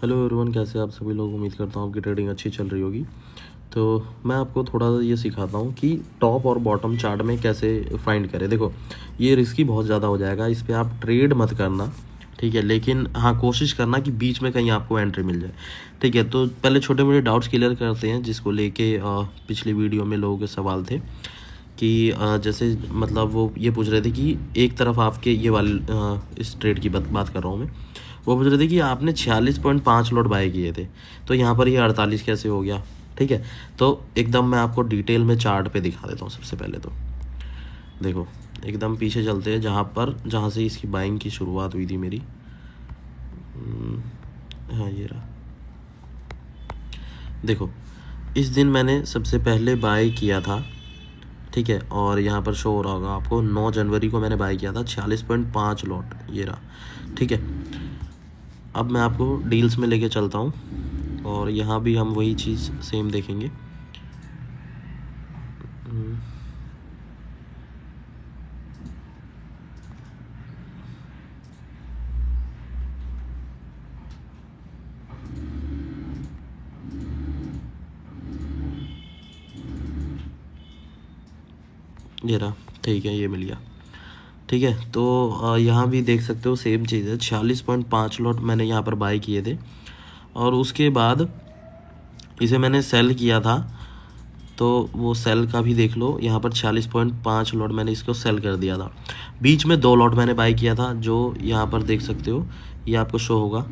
Hello everyone, कैसे आप सभी लोग। उम्मीद करता हूँ आपकी ट्रेडिंग अच्छी चल रही होगी। तो मैं आपको थोड़ा सा ये सिखाता हूँ कि टॉप और बॉटम चार्ट में कैसे फाइंड करें। देखो, ये रिस्की बहुत ज़्यादा हो जाएगा, इस पर आप ट्रेड मत करना, ठीक है। लेकिन हाँ, कोशिश करना कि बीच में कहीं आपको एंट्री मिल जाए, ठीक है। तो पहले छोटे मोटे डाउट्स क्लियर करते हैं, जिसको लेके पिछली वीडियो में लोगों के सवाल थे कि जैसे मतलब वो ये पूछ रहे थे कि एक तरफ आपके ये वाले इस ट्रेड की बात कर रहा हूँ मैं। वो पूछ रहे थे कि आपने 46.5 लॉट बाय किए थे, तो यहाँ पर ये 48 कैसे हो गया, ठीक है। तो एकदम मैं आपको डिटेल में चार्ट पे दिखा देता हूँ। सबसे पहले तो देखो, एकदम पीछे चलते हैं जहाँ से इसकी बाइंग की शुरुआत हुई थी मेरी। हाँ, ये रहा। देखो, इस दिन मैंने सबसे पहले बाय किया था, ठीक है। और यहाँ पर शो हो रहा होगा आपको, 9 जनवरी को मैंने बाय किया था 46.5 लॉट, ये रहा, ठीक है। अब मैं आपको डील्स में लेके चलता हूँ और यहाँ भी हम वही चीज़ सेम देखेंगे। ये रहा, ठीक है, ये मिल गया, ठीक है। तो यहाँ भी देख सकते हो सेम चीज़ है, 46.5 लॉट मैंने यहाँ पर बाय किए थे और उसके बाद इसे मैंने सेल किया था। तो वो सेल का भी देख लो, यहाँ पर 46.5 लॉट मैंने इसको सेल कर दिया था। बीच में 2 लॉट मैंने बाय किया था, जो यहाँ पर देख सकते हो, ये आपको शो होगा,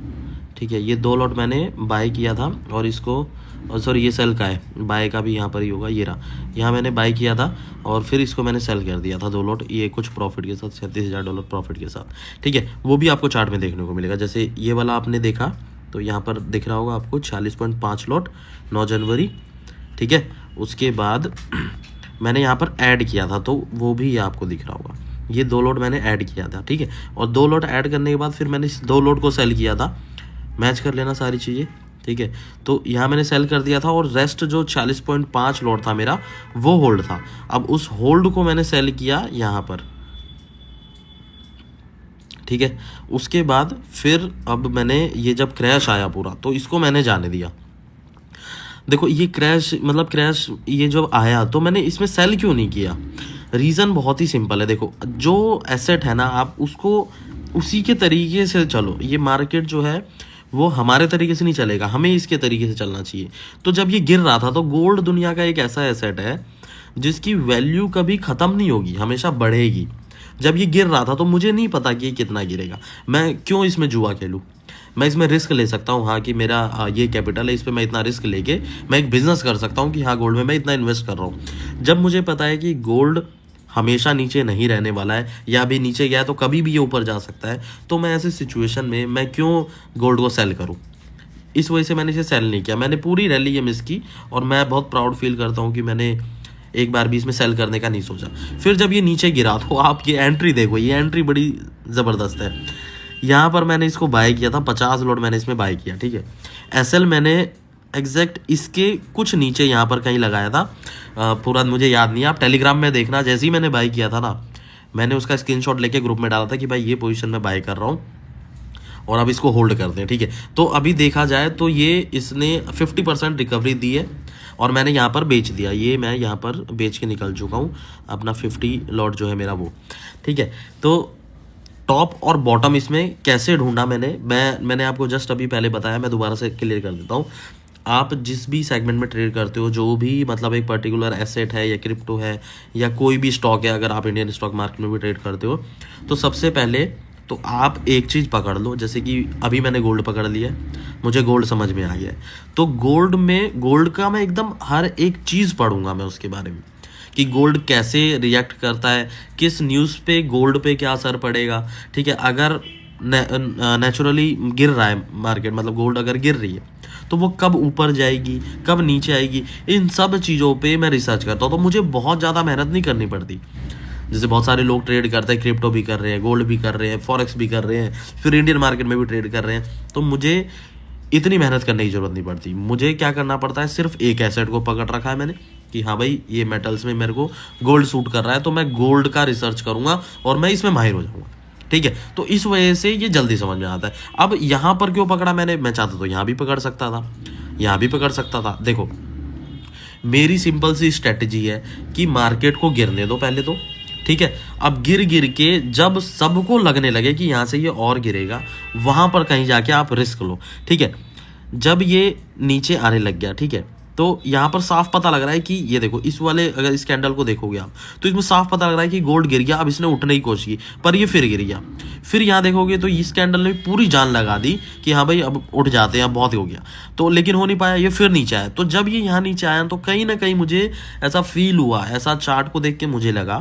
ठीक है। ये 2 लॉट मैंने बाय किया था और इसको, सॉरी ये सेल का है, बाय का भी यहाँ पर ही होगा, ये रहा। यहाँ मैंने बाय किया था और फिर इसको मैंने सेल कर दिया था 2 लॉट, ये कुछ प्रॉफिट के साथ, $37,000 प्रॉफिट के साथ, ठीक है। वो भी आपको चार्ट में देखने को मिलेगा। जैसे ये वाला आपने देखा तो यहाँ पर दिख रहा होगा आपको 46.5 लॉट 9 जनवरी, ठीक है। उसके बाद मैंने यहाँ पर ऐड किया था, तो वो भी आपको दिख रहा होगा, ये 2 लॉट मैंने ऐड किया था, ठीक है। और 2 लॉट ऐड करने के बाद फिर मैंने इस 2 लॉट को सेल किया था। मैच कर लेना सारी चीज़ें, ठीक है। तो यहाँ मैंने सेल कर दिया था और रेस्ट जो 40.5 लॉट था मेरा, वो होल्ड था। अब उस होल्ड को मैंने सेल किया यहाँ पर, ठीक है। उसके बाद फिर अब मैंने ये जब क्रैश आया पूरा, तो इसको मैंने जाने दिया। देखो, ये क्रैश ये जब आया तो मैंने इसमें सेल क्यों नहीं किया। रीज़न बहुत ही सिंपल है। देखो, जो एसेट है ना, आप उसको उसी के तरीके से चलो। ये मार्केट जो है वो हमारे तरीके से नहीं चलेगा, हमें इसके तरीके से चलना चाहिए। तो जब ये गिर रहा था, तो गोल्ड दुनिया का एक ऐसा एसेट है जिसकी वैल्यू कभी ख़त्म नहीं होगी, हमेशा बढ़ेगी। जब ये गिर रहा था तो मुझे नहीं पता कि ये कितना गिरेगा। मैं क्यों इसमें जुआ खेलूँ। मैं इसमें रिस्क ले सकता हूँ, हाँ, कि मेरा ये कैपिटल है, इस पर मैं इतना रिस्क लेके मैं एक बिज़नेस कर सकता हूँ कि हाँ, गोल्ड में मैं इतना इन्वेस्ट कर रहा हूँ। जब मुझे पता है कि गोल्ड हमेशा नीचे नहीं रहने वाला है, या अभी नीचे गया तो कभी भी ये ऊपर जा सकता है, तो मैं ऐसी सिचुएशन में मैं क्यों गोल्ड को सेल करूँ। इस वजह से मैंने इसे सेल नहीं किया। मैंने पूरी रैली ये मिस की और मैं बहुत प्राउड फील करता हूँ कि मैंने एक बार भी इसमें सेल करने का नहीं सोचा। फिर जब ये नीचे गिरा तो आप ये एंट्री देखो, ये एंट्री बड़ी ज़बरदस्त है। यहाँ पर मैंने इसको बाय किया था, 50 लॉट मैंने इसमें बाय किया, ठीक है। एसएल मैंने एग्जैक्ट इसके कुछ नीचे यहाँ पर कहीं लगाया था, पूरा मुझे याद नहीं है, आप टेलीग्राम में देखना। जैसे ही मैंने बाय किया था ना, मैंने उसका स्क्रीनशॉट लेके ग्रुप में डाला था कि भाई ये पोजीशन में बाय कर रहा हूँ और अब इसको होल्ड करते हैं, ठीक है। तो अभी देखा जाए तो ये इसने 50% रिकवरी दी है और मैंने यहाँ पर बेच दिया। ये मैं यहाँ पर बेच के निकल चुका हूँ अपना 50 लॉट जो है मेरा वो, ठीक है। तो टॉप और बॉटम इसमें कैसे ढूंढा मैंने आपको जस्ट अभी पहले बताया, मैं दोबारा से क्लियर कर देता हूँ। आप जिस भी सेगमेंट में ट्रेड करते हो, जो भी मतलब एक पर्टिकुलर एसेट है या क्रिप्टो है या कोई भी स्टॉक है, अगर आप इंडियन स्टॉक मार्केट में भी ट्रेड करते हो, तो सबसे पहले तो आप एक चीज़ पकड़ लो। जैसे कि अभी मैंने गोल्ड पकड़ लिया है, मुझे गोल्ड समझ में आ गया है, तो गोल्ड का मैं एकदम हर एक चीज़ पढ़ूंगा मैं उसके बारे में, कि गोल्ड कैसे रिएक्ट करता है, किस न्यूज़ पे गोल्ड पे क्या असर पड़ेगा, ठीक है। अगर नेचुरली गिर रहा है मार्केट, मतलब गोल्ड अगर गिर रही है, तो वो कब ऊपर जाएगी, कब नीचे आएगी, इन सब चीज़ों पे मैं रिसर्च करता हूँ। तो मुझे बहुत ज़्यादा मेहनत नहीं करनी पड़ती। जैसे बहुत सारे लोग ट्रेड करते हैं, क्रिप्टो भी कर रहे हैं, गोल्ड भी कर रहे हैं, फॉरेक्स भी कर रहे हैं, फिर इंडियन मार्केट में भी ट्रेड कर रहे हैं। तो मुझे इतनी मेहनत करने की ज़रूरत नहीं पड़ती। मुझे क्या करना पड़ता है, सिर्फ एक एसेट को पकड़ रखा है मैंने कि हाँ भाई, ये मेटल्स में मेरे को गोल्ड सूट कर रहा है, तो मैं गोल्ड का रिसर्च करूँगा और मैं इसमें माहिर हो जाऊँगा, ठीक है। तो इस वजह से ये जल्दी समझ में आता है। अब यहाँ पर क्यों पकड़ा मैंने, मैं चाहता तो यहाँ भी पकड़ सकता था, यहाँ भी पकड़ सकता था। देखो मेरी सिंपल सी स्ट्रेटजी है कि मार्केट को गिरने दो पहले तो, ठीक है। अब गिर गिर के जब सबको लगने लगे कि यहाँ से ये और गिरेगा, वहाँ पर कहीं जाके आप रिस्क लो, ठीक है। जब ये नीचे आने लग गया, ठीक है, तो यहाँ पर साफ पता लग रहा है कि ये देखो इस वाले अगर इस कैंडल को देखोगे आप तो इसमें साफ पता लग रहा है कि गोल्ड गिर गया। अब इसने उठने की कोशिश की पर ये फिर गिर गया। फिर यहाँ देखोगे तो इस कैंडल ने पूरी जान लगा दी कि हाँ भाई अब उठ जाते हैं, अब बहुत हो गया, तो लेकिन हो नहीं पाया, ये फिर नीचे आया। तो जब ये यहाँ नीचे आया तो कहीं ना कहीं मुझे ऐसा फील हुआ, ऐसा चार्ट को देख के मुझे लगा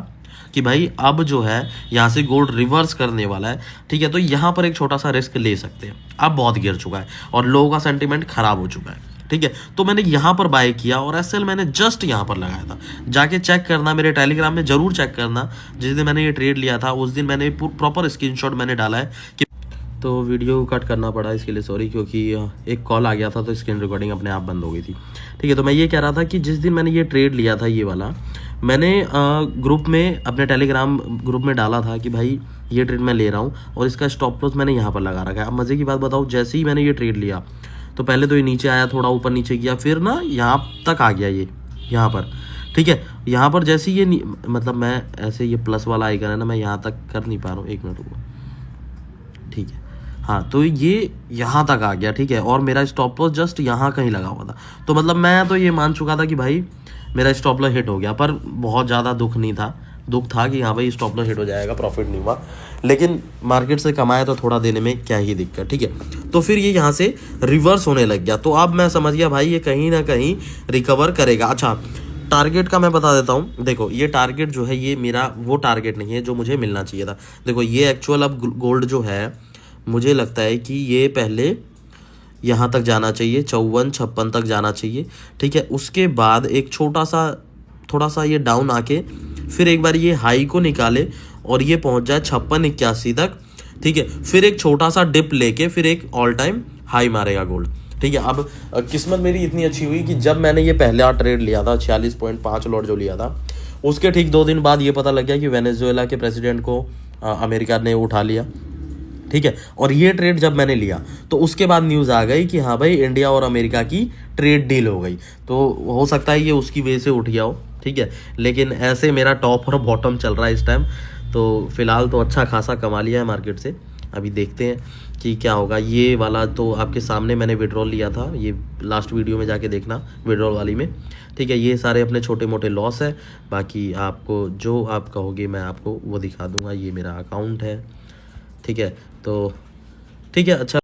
कि भाई अब जो है यहाँ से गोल्ड रिवर्स करने वाला है, ठीक है। तो यहाँ पर एक छोटा सा रिस्क ले सकते हैं। अब बहुत गिर चुका है और लोगों का सेंटीमेंट खराब हो चुका है, ठीक है। तो मैंने यहाँ पर बाय किया और एसएल मैंने जस्ट यहाँ पर लगाया था। जाके चेक करना, मेरे टेलीग्राम में जरूर चेक करना। जिस दिन मैंने ये ट्रेड लिया था उस दिन मैंने प्रॉपर स्क्रीनशॉट मैंने डाला है कि, तो वीडियो कट करना पड़ा इसके लिए सॉरी, क्योंकि एक कॉल आ गया था तो स्क्रीन रिकॉर्डिंग अपने आप बंद हो गई थी, ठीक है। तो मैं ये कह रहा था कि जिस दिन मैंने ये ट्रेड लिया था ये वाला, मैंने ग्रुप में अपने टेलीग्राम ग्रुप में डाला था कि भाई ये ट्रेड मैं ले रहा हूँ और इसका स्टॉप लॉस मैंने यहाँ पर लगा रखा है। अब मज़े की बात बताऊँ, जैसे ही मैंने ये ट्रेड लिया तो पहले तो ये नीचे आया, थोड़ा ऊपर नीचे किया, फिर ना यहाँ तक आ गया ये यहाँ पर, ठीक है। यहाँ पर जैसे ये मतलब मैं ऐसे ये प्लस वाला आइकन है ना, मैं यहाँ तक कर नहीं पा रहा हूँ, एक मिनट रुको, ठीक है। हाँ तो ये यहाँ तक आ गया, ठीक है, और मेरा स्टॉप लॉस जस्ट यहाँ कहीं लगा हुआ था। तो मतलब मैं तो ये मान चुका था कि भाई मेरा स्टॉप लॉस हिट हो गया, पर बहुत ज़्यादा दुख नहीं था। दुख था कि हाँ भाई स्टॉप लॉस हिट हो जाएगा, प्रॉफिट नहीं हुआ, लेकिन मार्केट से कमाया तो थोड़ा देने में क्या ही दिक्कत, ठीक है। तो फिर ये यहाँ से रिवर्स होने लग गया, तो अब मैं समझ गया भाई ये कहीं ना कहीं रिकवर करेगा। अच्छा टारगेट का मैं बता देता हूँ। देखो ये टारगेट जो है ये मेरा वो टारगेट नहीं है जो मुझे मिलना चाहिए था। देखो ये एक्चुअल अब गोल्ड जो है मुझे लगता है कि ये पहले यहाँ तक जाना चाहिए, 54-56 तक जाना चाहिए, ठीक है। उसके बाद एक छोटा सा थोड़ा सा ये डाउन आके फिर एक बार ये हाई को निकाले और ये पहुँच जाए 56-81 तक, ठीक है। फिर एक छोटा सा डिप लेके फिर एक ऑल टाइम हाई मारेगा गोल्ड, ठीक है। अब किस्मत मेरी इतनी अच्छी हुई कि जब मैंने ये पहला ट्रेड लिया था 46.5 लॉट जो लिया था, उसके ठीक 2 दिन बाद ये पता लग गया कि वेनेजुएला के प्रेसिडेंट को अमेरिका ने उठा लिया, ठीक है। और ये ट्रेड जब मैंने लिया तो उसके बाद न्यूज़ आ गई कि हाँ भाई इंडिया और अमेरिका की ट्रेड डील हो गई। तो हो सकता है ये उसकी वजह से उठ गया हो, ठीक है। लेकिन ऐसे मेरा टॉप और बॉटम चल रहा है इस टाइम। तो फिलहाल तो अच्छा खासा कमा लिया है मार्केट से। अभी देखते हैं कि क्या होगा। ये वाला तो आपके सामने मैंने विड्रॉल लिया था, ये लास्ट वीडियो में जाके देखना विड्रॉल वाली में, ठीक है। ये सारे अपने छोटे मोटे लॉस है, बाकी आपको जो आप कहोगे मैं आपको वो दिखा दूंगा। ये मेरा अकाउंट है, ठीक है। तो ठीक है, अच्छा।